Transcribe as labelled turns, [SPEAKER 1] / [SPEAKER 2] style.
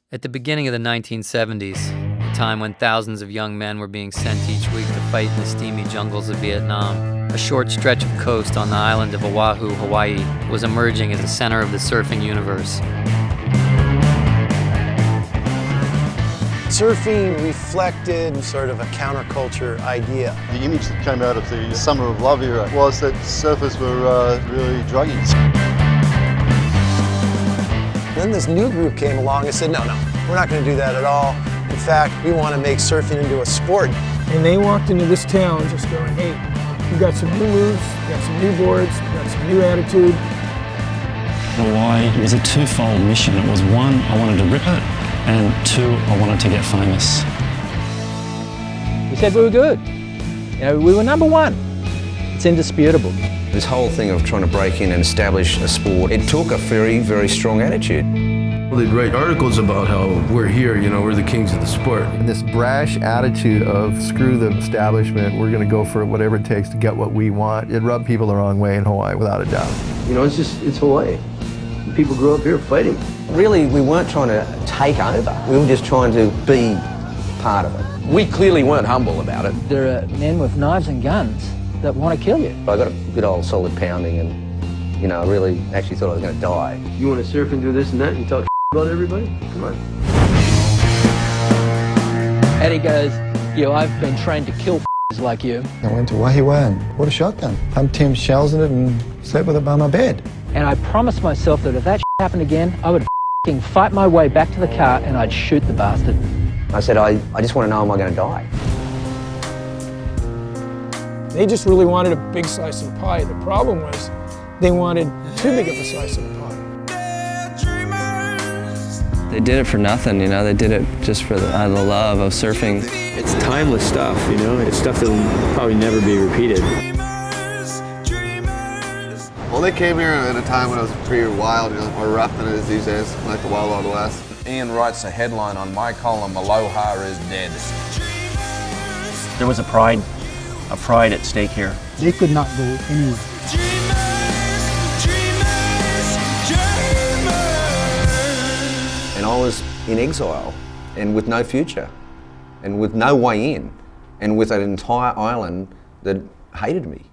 [SPEAKER 1] At the beginning of the 1970s, a time when thousands of young men were being sent each week to fight in the steamy jungles of Vietnam, a short stretch of coast on the island of Oʻahu, Hawaii, was emerging as the center of the surfing universe.
[SPEAKER 2] Surfing reflected sort of a counterculture idea.
[SPEAKER 3] The image that came out of the Summer of Love era was that surfers were really druggies.
[SPEAKER 2] Then this new group came along and said, no, we're not going to do that at all. In fact, we want to make surfing into a sport.
[SPEAKER 4] And they walked into this town just going, hey, we got some new moves, we got some new boards, we got some new attitude.
[SPEAKER 5] Hawaii was a twofold mission. It was one, I wanted to rip it, and two, I wanted to get famous.
[SPEAKER 6] We said we were good. We were number one. It's indisputable.
[SPEAKER 7] This whole thing of trying to break in and establish a sport, it took a very, very strong attitude.
[SPEAKER 8] They'd write articles about how we're here, we're the kings of the sport.
[SPEAKER 9] And this brash attitude of screw the establishment, we're going to go for whatever it takes to get what we want, it rubbed people the wrong way in Hawaii, without a doubt.
[SPEAKER 10] It's Hawaii. People grew up here fighting.
[SPEAKER 7] Really, we weren't trying to take over. We were just trying to be part of it. We clearly weren't humble about it.
[SPEAKER 6] There are men with knives and guns that want to kill you.
[SPEAKER 7] I got a good old solid pounding and, I really actually thought I was going to die.
[SPEAKER 10] You want to surf and do this and that and talk about everybody? Come on.
[SPEAKER 6] And he goes, I've been trained to kill like you.
[SPEAKER 11] I went to Hawaiian, bought a shotgun, pumped 10 shells in it and slept with it by my bed.
[SPEAKER 6] And I promised myself that if that happened again, I would fight my way back to the car and I'd shoot the bastard.
[SPEAKER 7] I said, I just want to know, am I going to die?
[SPEAKER 4] They just really wanted a big slice of the pie. The problem was they wanted too big of a slice of the pie.
[SPEAKER 12] They did it for nothing, they did it just for the love of surfing.
[SPEAKER 10] It's timeless stuff, it's stuff that will probably never be repeated.
[SPEAKER 3] Well, they came here at a time when it was pretty wild, more rough than it is these days, like the Wild Wild West.
[SPEAKER 7] Ian writes a headline on my column, Aloha is dead.
[SPEAKER 13] There was a pride at stake here.
[SPEAKER 4] They could not go anywhere.
[SPEAKER 7] And I was in exile and with no future and with no way in and with an entire island that hated me.